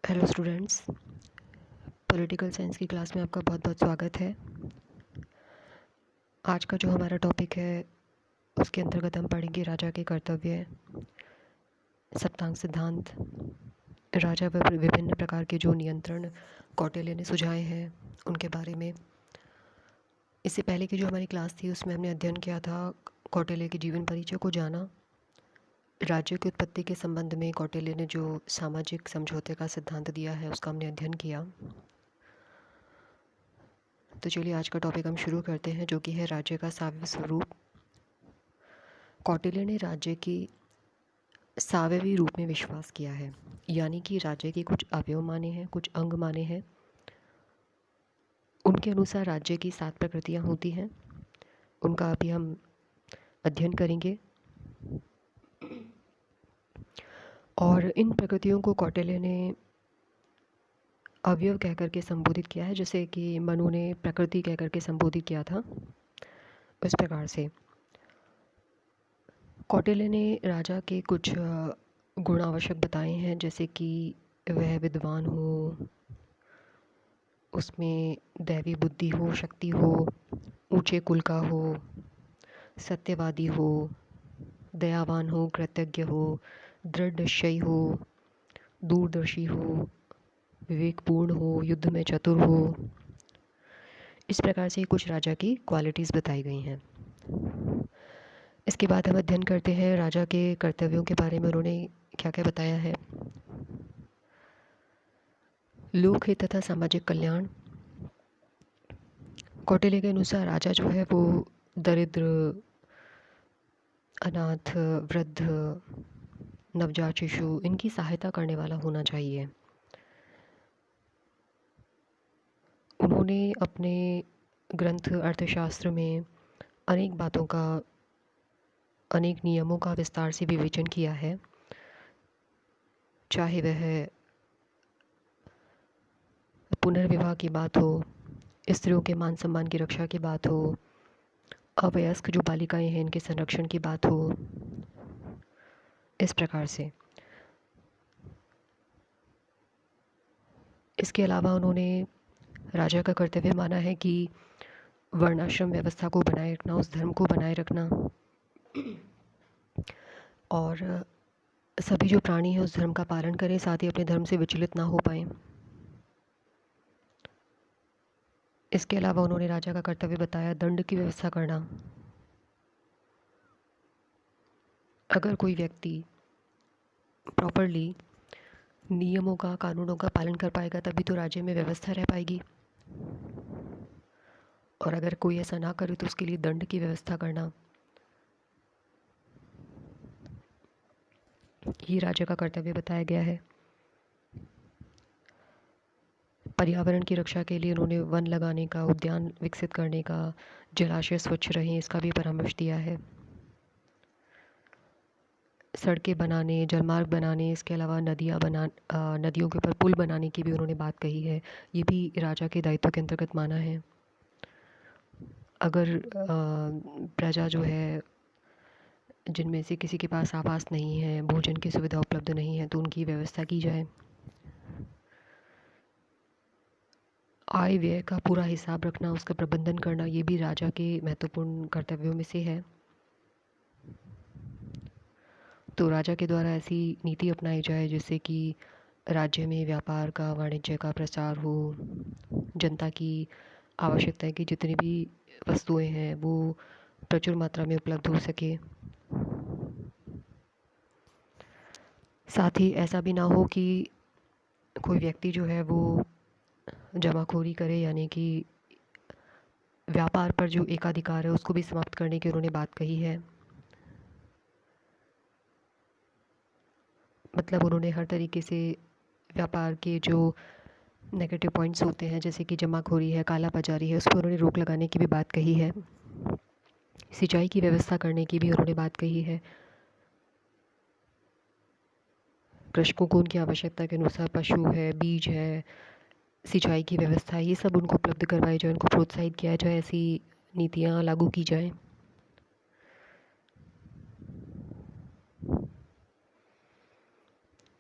Hello students, political science की class में आपका बहुत बहुत स्वागत है। आज का जो हमारा टॉपिक है उसके अंतर्गत हम पढ़ेंगे राजा के कर्तव्य, सप्तांग सिद्धांत, राजा व विभिन्न प्रकार के जो नियंत्रण कौटिल्य ने सुझाए हैं उनके बारे में। इससे पहले की जो हमारी क्लास थी उसमें हमने अध्ययन किया था, कौटिल्य के जीवन परिचय को जाना, राज्य की उत्पत्ति के संबंध में कौटिल्य ने जो सामाजिक समझौते का सिद्धांत दिया है उसका हमने अध्ययन किया। तो चलिए आज का टॉपिक हम शुरू करते हैं, जो कि है राज्य का साव्य स्वरूप। कौटिल्य ने राज्य की सावयवी रूप में विश्वास किया है, यानी कि राज्य के कुछ अवयव माने हैं, कुछ अंग माने हैं। उनके अनुसार राज्य की 7 प्रकृतियां होती हैं, उनका अभी हम अध्ययन करेंगे। और इन प्रकृतियों को कौटिल्य ने अवयव कह करके संबोधित किया है, जैसे कि मनु ने प्रकृति कह करके संबोधित किया था। उस प्रकार से कौटिल्य ने राजा के कुछ गुण आवश्यक बताए हैं, जैसे कि वह विद्वान हो, उसमें दैवी बुद्धि हो, शक्ति हो, ऊंचे कुल का हो, सत्यवादी हो, दयावान हो, कृतज्ञ हो, दृढ़ निश्चयी हो, दूरदर्शी हो, विवेकपूर्ण हो, युद्ध में चतुर हो। इस प्रकार से कुछ राजा की क्वालिटीज़ बताई गई हैं। इसके बाद हम अध्ययन करते हैं राजा के कर्तव्यों के बारे में, उन्होंने क्या क्या बताया है। लोकहित तथा सामाजिक कल्याण। कौटिल्य के अनुसार राजा जो है वो दरिद्र, अनाथ, वृद्ध, नवजात शिशु, इनकी सहायता करने वाला होना चाहिए। उन्होंने अपने ग्रंथ अर्थशास्त्र में अनेक बातों का, अनेक नियमों का विस्तार से विवेचन किया है, चाहे वह पुनर्विवाह की बात हो, स्त्रियों के मान सम्मान की रक्षा की बात हो, अवयस्क जो बालिकाएं हैं इनके संरक्षण की बात हो। इस प्रकार से इसके अलावा उन्होंने राजा का कर्तव्य माना है कि वर्णाश्रम व्यवस्था को बनाए रखना, उस धर्म को बनाए रखना, और सभी जो प्राणी हैं उस धर्म का पालन करें, साथ ही अपने धर्म से विचलित ना हो पाएं। इसके अलावा उन्होंने राजा का कर्तव्य बताया दंड की व्यवस्था करना। अगर कोई व्यक्ति प्रॉपरली नियमों का, कानूनों का पालन कर पाएगा तभी तो राज्य में व्यवस्था रह पाएगी, और अगर कोई ऐसा ना करे तो उसके लिए दंड की व्यवस्था करना ही राजा का कर्तव्य बताया गया है। पर्यावरण की रक्षा के लिए उन्होंने वन लगाने का, उद्यान विकसित करने का, जलाशय स्वच्छ रहें इसका भी परामर्श दिया है। सड़कें बनाने, जलमार्ग बनाने, इसके अलावा नदियों के ऊपर पुल बनाने की भी उन्होंने बात कही है। ये भी राजा के दायित्व के अंतर्गत माना है। अगर प्रजा जो है जिनमें से किसी के पास आवास नहीं है, भोजन की सुविधा उपलब्ध नहीं है, तो उनकी व्यवस्था की जाए। आय व्यय का पूरा हिसाब रखना, उसका प्रबंधन करना, ये भी राजा के महत्वपूर्ण कर्तव्यों में से है। तो राजा के द्वारा ऐसी नीति अपनाई जाए जिससे कि राज्य में व्यापार का, वाणिज्य का प्रसार हो, जनता की आवश्यकता है कि जितनी भी वस्तुएं हैं वो प्रचुर मात्रा में उपलब्ध हो सके। साथ ही ऐसा भी ना हो कि कोई व्यक्ति जो है वो जमाखोरी करे, यानी कि व्यापार पर जो एकाधिकार है उसको भी समाप्त करने की उन्होंने बात कही है। मतलब उन्होंने हर तरीके से व्यापार के जो नेगेटिव पॉइंट्स होते हैं, जैसे कि जमाखोरी है, काला बाजारी है, उस पर उन्होंने रोक लगाने की भी बात कही है। सिंचाई की व्यवस्था करने की भी उन्होंने बात कही है। कृषकों को उनकी आवश्यकता के अनुसार पशु है, बीज है, सिंचाई की व्यवस्था, ये सब उनको उपलब्ध करवाई जाए, उनको प्रोत्साहित किया जाए, ऐसी नीतियाँ लागू की जाएं।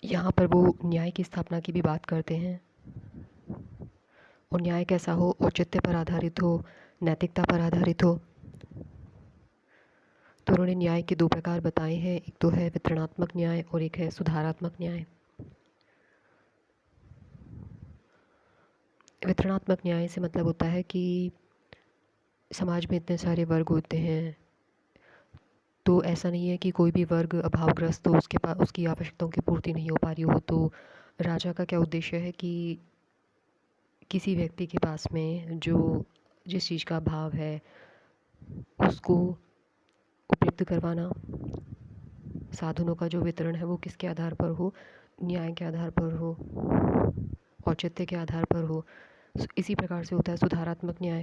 यहाँ पर वो न्याय की स्थापना की भी बात करते हैं, और न्याय कैसा हो, औचित्य पर आधारित हो, नैतिकता पर आधारित हो। तो उन्होंने न्याय के दो प्रकार बताए हैं, एक तो है वितरणात्मक न्याय और एक है सुधारात्मक न्याय। वितरणात्मक न्याय से मतलब होता है कि समाज में इतने सारे वर्ग होते हैं, तो ऐसा नहीं है कि कोई भी वर्ग अभावग्रस्त हो, उसके पास उसकी आवश्यकताओं की पूर्ति नहीं हो पा रही हो, तो राजा का क्या उद्देश्य है कि किसी व्यक्ति के पास में जो जिस चीज़ का अभाव है उसको उपलब्ध करवाना। साधनों का जो वितरण है वो किसके आधार पर हो, न्याय के आधार पर हो, औचित्य के आधार पर हो। इसी प्रकार से होता है सुधारात्मक न्याय,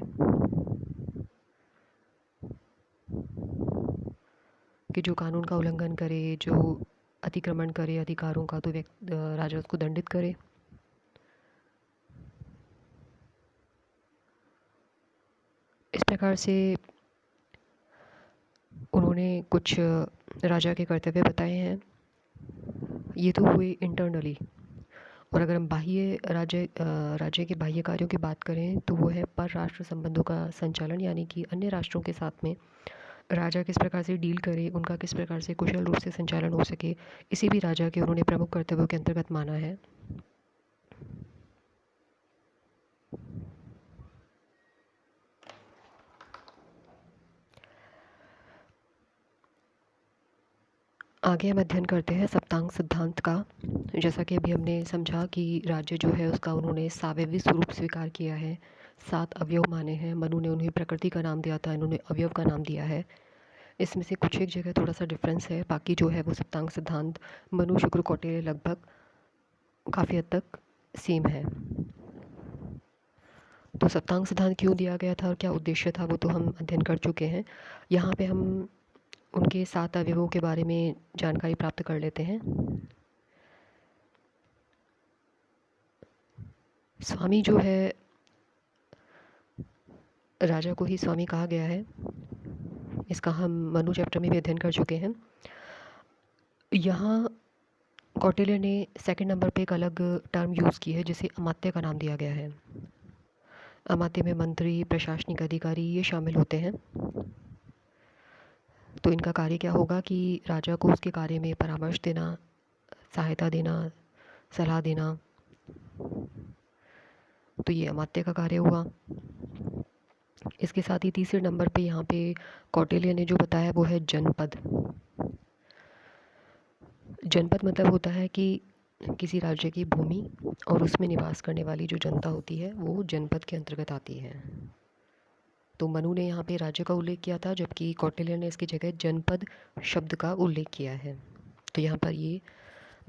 कि जो कानून का उल्लंघन करे, जो अतिक्रमण करे अधिकारों का, तो राजा उसको दंडित करे। इस प्रकार से उन्होंने कुछ राजा के कर्तव्य बताए हैं। ये तो हुए इंटरनली। और अगर हम बाह्य राज्य के बाह्य कार्यों की बात करें तो वो है परराष्ट्र संबंधों का संचालन, यानी कि अन्य राष्ट्रों के साथ में राजा किस प्रकार से डील करे, उनका किस प्रकार से कुशल रूप से संचालन हो सके, इसी भी राजा के उन्होंने प्रमुख कर्तव्यों के अंतर्गत माना है। आगे हम अध्ययन करते हैं सप्तांग सिद्धांत का। जैसा कि अभी हमने समझा कि राज्य जो है उसका उन्होंने सावयवी स्वरूप स्वीकार किया है, 7 अवयव माने हैं। मनु ने उन्हें प्रकृति का नाम दिया था, इन्होंने अवयव का नाम दिया है। इसमें से कुछ एक जगह थोड़ा सा डिफरेंस है, बाकी जो है वो सप्तांग सिद्धांत मनु, शुक्र, कौटिल्य लगभग काफ़ी हद तक सेम है। तो सप्तांग सिद्धांत क्यों दिया गया था और क्या उद्देश्य था वो तो हम अध्ययन कर चुके हैं। यहाँ पे हम उनके 7 अवयवों के बारे में जानकारी प्राप्त कर लेते हैं। स्वामी जो है, राजा को ही स्वामी कहा गया है। इसका हम मनु चैप्टर में भी अध्ययन कर चुके हैं। यहाँ कौटिल्य ने सेकंड नंबर पे एक अलग टर्म यूज़ की है जिसे अमात्य का नाम दिया गया है। अमात्य में मंत्री, प्रशासनिक अधिकारी ये शामिल होते हैं। तो इनका कार्य क्या होगा कि राजा को उसके कार्य में परामर्श देना, सहायता देना, सलाह देना। तो ये अमात्य का कार्य हुआ। इसके साथ ही तीसरे नंबर पे यहाँ पे कौटिल्य ने जो बताया वो है जनपद। जनपद मतलब होता है कि किसी राज्य की भूमि और उसमें निवास करने वाली जो जनता होती है वो जनपद के अंतर्गत आती है। तो मनु ने यहाँ पे राज्य का उल्लेख किया था, जबकि कौटिल्य ने इसकी जगह जनपद शब्द का उल्लेख किया है। तो यहाँ पर ये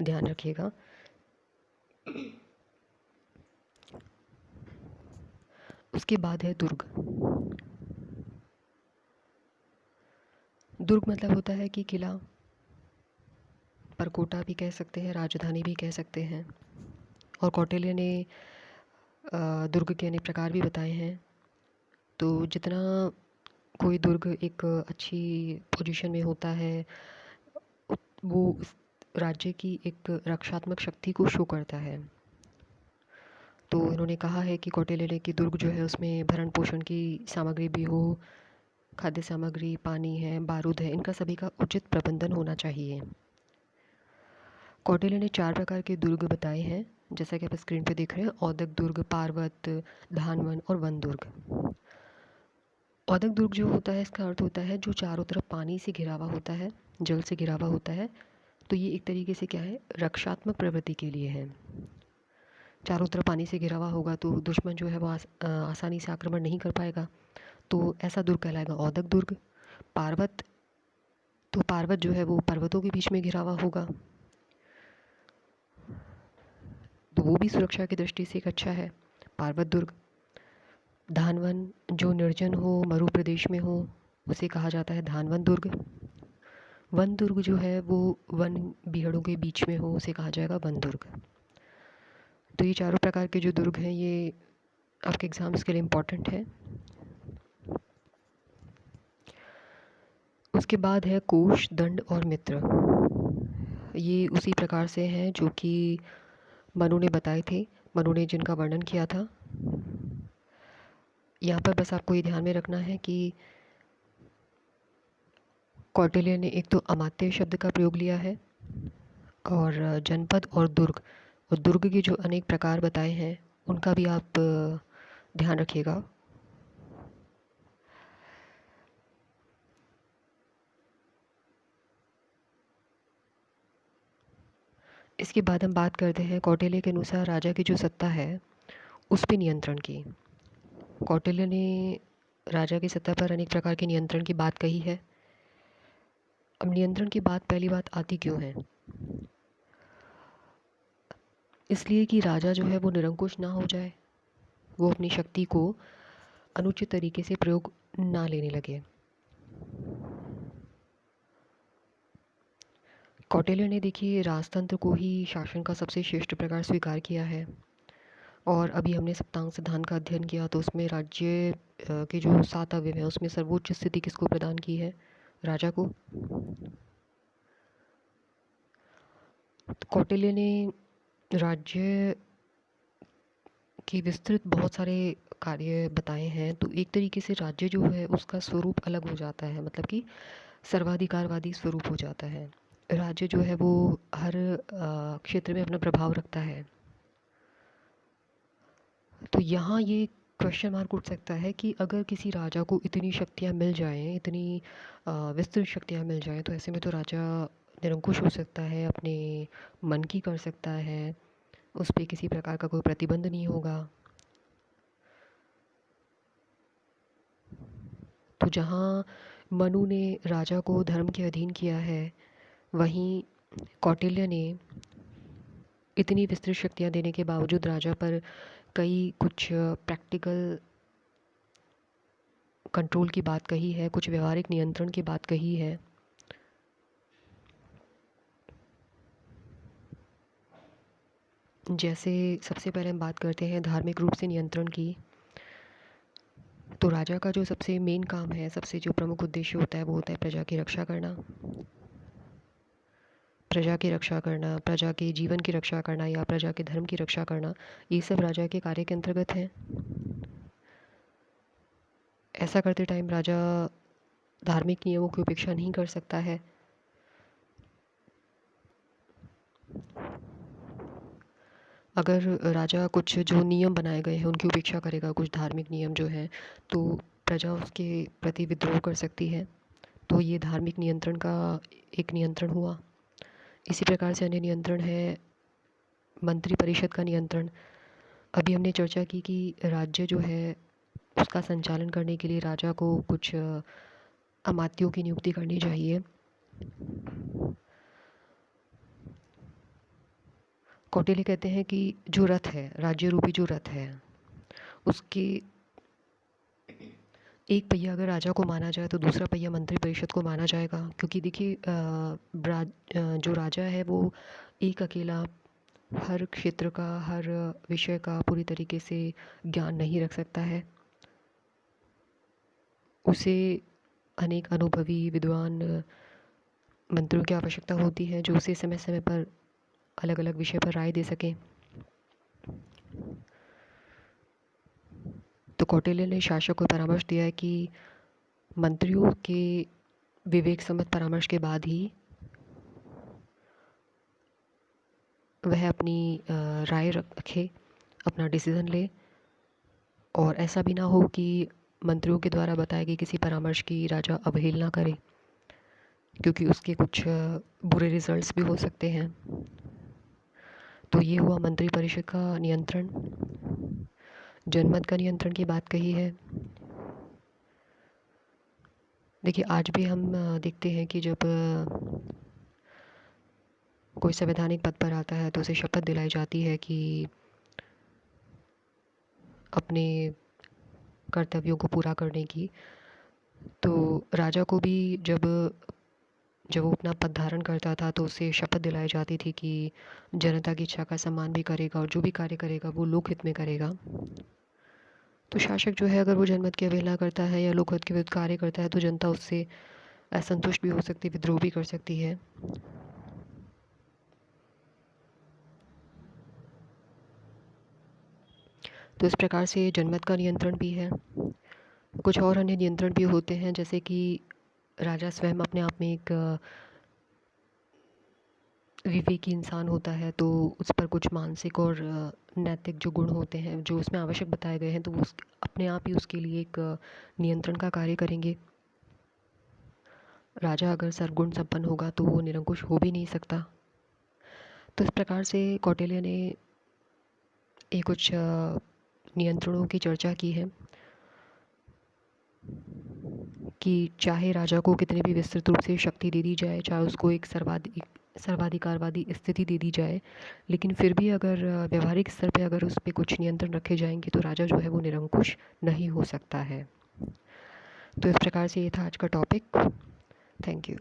ध्यान रखिएगा। उसके बाद है दुर्ग। दुर्ग मतलब होता है कि किला, परकोटा भी कह सकते हैं, राजधानी भी कह सकते हैं। और कौटिल्य ने दुर्ग के अनेक प्रकार भी बताए हैं। तो जितना कोई दुर्ग एक अच्छी पोजीशन में होता है वो उस राज्य की एक रक्षात्मक शक्ति को शो करता है। तो इन्होंने कहा है कि कौटिल्य ने कि दुर्ग जो है उसमें भरण पोषण की सामग्री भी हो, खाद्य सामग्री, पानी है, बारूद है, इनका सभी का उचित प्रबंधन होना चाहिए। कौटिल्य ने 4 प्रकार के दुर्ग बताए हैं, जैसा कि आप स्क्रीन पे देख रहे हैं। औदक दुर्ग, पार्वत, धानवन और वन दुर्ग। औदक दुर्ग जो होता है इसका अर्थ होता है जो चारों तरफ पानी से घिरा हुआ होता है, जल से घिरा हुआ होता है। तो ये एक तरीके से क्या है, रक्षात्मक प्रवृत्ति के लिए है। चारों तरफ पानी से घिरा हुआ होगा तो दुश्मन जो है वो आसानी से आक्रमण नहीं कर पाएगा, तो ऐसा दुर्ग कहलाएगा औदक दुर्ग। पार्वत, तो पार्वत जो है वो पर्वतों के बीच में घिरा हुआ होगा, तो वो भी सुरक्षा की दृष्टि से एक अच्छा है, पार्वत दुर्ग। धानवन, जो निर्जन हो, मरु प्रदेश में हो, उसे कहा जाता है धानवन दुर्ग। वन दुर्ग जो है वो वन बीहड़ों के बीच में हो, उसे कहा जाएगा वन दुर्ग। तो ये चारों प्रकार के जो दुर्ग हैं ये आपके एग्ज़ाम्स के लिए इम्पॉर्टेंट है। उसके बाद है कोष, दंड और मित्र। ये उसी प्रकार से हैं जो कि मनु ने बताए थे, मनु ने जिनका वर्णन किया था। यहाँ पर बस आपको ये ध्यान में रखना है कि कौटिल्य ने एक तो अमात्य शब्द का प्रयोग लिया है, और जनपद और दुर्ग के जो अनेक प्रकार बताए हैं उनका भी आप ध्यान रखिएगा। इसके बाद हम बात करते हैं कौटिल्य के अनुसार राजा की जो सत्ता है उस पे नियंत्रण की। कौटिल्य ने राजा की सत्ता पर अनेक प्रकार के नियंत्रण की बात कही है। अब नियंत्रण की बात पहली बात आती क्यों है? इसलिए कि राजा जो है वो निरंकुश ना हो जाए, वो अपनी शक्ति को अनुचित तरीके से प्रयोग ना लेने लगे। कौटिल्य ने देखिए राजतंत्र को ही शासन का सबसे श्रेष्ठ प्रकार स्वीकार किया है। और अभी हमने सप्तांग सिद्धांत का अध्ययन किया तो उसमें राज्य के जो 7 अवयव हैं उसमें सर्वोच्च स्थिति किसको प्रदान की है? राजा को। तो कौटिल्य ने राज्य की विस्तृत बहुत सारे कार्य बताए हैं। तो एक तरीके से राज्य जो है उसका स्वरूप अलग हो जाता है, मतलब कि सर्वाधिकारवादी स्वरूप हो जाता है। राज्य जो है वो हर क्षेत्र में अपना प्रभाव रखता है। तो यहाँ ये क्वेश्चन मार्क उठ सकता है कि अगर किसी राजा को इतनी शक्तियाँ मिल जाएं, इतनी विस्तृत शक्तियाँ मिल जाएं, तो ऐसे में तो राजा निरंकुश हो सकता है, अपने मन की कर सकता है, उस पे किसी प्रकार का कोई प्रतिबंध नहीं होगा। तो जहाँ मनु ने राजा को धर्म के अधीन किया है, वहीं कौटिल्य ने इतनी विस्तृत शक्तियाँ देने के बावजूद राजा पर कई कुछ प्रैक्टिकल कंट्रोल की बात कही है, कुछ व्यवहारिक नियंत्रण की बात कही है। जैसे सबसे पहले हम बात करते हैं धार्मिक रूप से नियंत्रण की। तो राजा का जो सबसे मेन काम है, सबसे जो प्रमुख उद्देश्य होता है वो होता है प्रजा की रक्षा करना। प्रजा की रक्षा करना, प्रजा के जीवन की रक्षा करना या प्रजा के धर्म की रक्षा करना, ये सब राजा के कार्य के अंतर्गत है। ऐसा करते टाइम राजा धार्मिक नियमों की उपेक्षा नहीं कर सकता है। अगर राजा कुछ जो नियम बनाए गए हैं उनकी उपेक्षा करेगा, कुछ धार्मिक नियम जो हैं, तो प्रजा उसके प्रति विद्रोह कर सकती है। तो ये धार्मिक नियंत्रण का एक नियंत्रण हुआ। इसी प्रकार से अन्य नियंत्रण है मंत्री परिषद का नियंत्रण। अभी हमने चर्चा की कि राज्य जो है उसका संचालन करने के लिए राजा को कुछ अमात्यों की नियुक्ति करनी चाहिए। कौटिल्य कहते हैं कि जो रथ है, राज्य रूपी जो रथ है, उसके एक पहिया अगर राजा को माना जाए तो दूसरा पहिया मंत्री परिषद को माना जाएगा। क्योंकि देखिए जो राजा है वो एक अकेला हर क्षेत्र का, हर विषय का पूरी तरीके से ज्ञान नहीं रख सकता है। उसे अनेक अनुभवी विद्वान मंत्रियों की आवश्यकता होती है जो उसे समय समय पर अलग अलग विषय पर राय दे सकें। तो कौटिल्य ने शासक को परामर्श दिया है कि मंत्रियों के विवेक सम्मत परामर्श के बाद ही वह अपनी राय रखे, अपना डिसीज़न ले, और ऐसा भी ना हो कि मंत्रियों के द्वारा बताए गए किसी परामर्श की राजा अवहेलना करे, क्योंकि उसके कुछ बुरे रिजल्ट्स भी हो सकते हैं। तो ये हुआ मंत्री परिषद का नियंत्रण। जनमत का नियंत्रण की बात कही है। देखिए आज भी हम देखते हैं कि जब कोई संवैधानिक पद पर आता है तो उसे शपथ दिलाई जाती है कि अपने कर्तव्यों को पूरा करने की। तो राजा को भी जब जब वो अपना पद धारण करता था तो उसे शपथ दिलाई जाती थी कि जनता की इच्छा का सम्मान भी करेगा और जो भी कार्य करेगा वो लोकहित में करेगा। तो शासक जो है अगर वो जनमत की अवहेलना करता है या लोकहित के विरुद्ध कार्य करता है तो जनता उससे असंतुष्ट भी हो सकती है, विद्रोह भी कर सकती है। तो इस प्रकार से जनमत का नियंत्रण भी है। कुछ और अन्य नियंत्रण भी होते हैं, जैसे कि राजा स्वयं अपने आप में एक विवेकी इंसान होता है, तो उस पर कुछ मानसिक और नैतिक जो गुण होते हैं जो उसमें आवश्यक बताए गए हैं, तो वो उस अपने आप ही उसके लिए एक नियंत्रण का कार्य करेंगे। राजा अगर सर्वगुण संपन्न होगा तो वो निरंकुश हो भी नहीं सकता। तो इस प्रकार से कौटिल्य ने ये कुछ नियंत्रणों की चर्चा की है कि चाहे राजा को कितने भी विस्तृत रूप से शक्ति दे दी जाए, चाहे उसको एक सर्वाधिकारवादी स्थिति दे दी जाए, लेकिन फिर भी अगर व्यवहारिक स्तर पे अगर उस पे कुछ नियंत्रण रखे जाएंगे तो राजा जो है वो निरंकुश नहीं हो सकता है। तो इस प्रकार से ये था आज का टॉपिक। Thank you.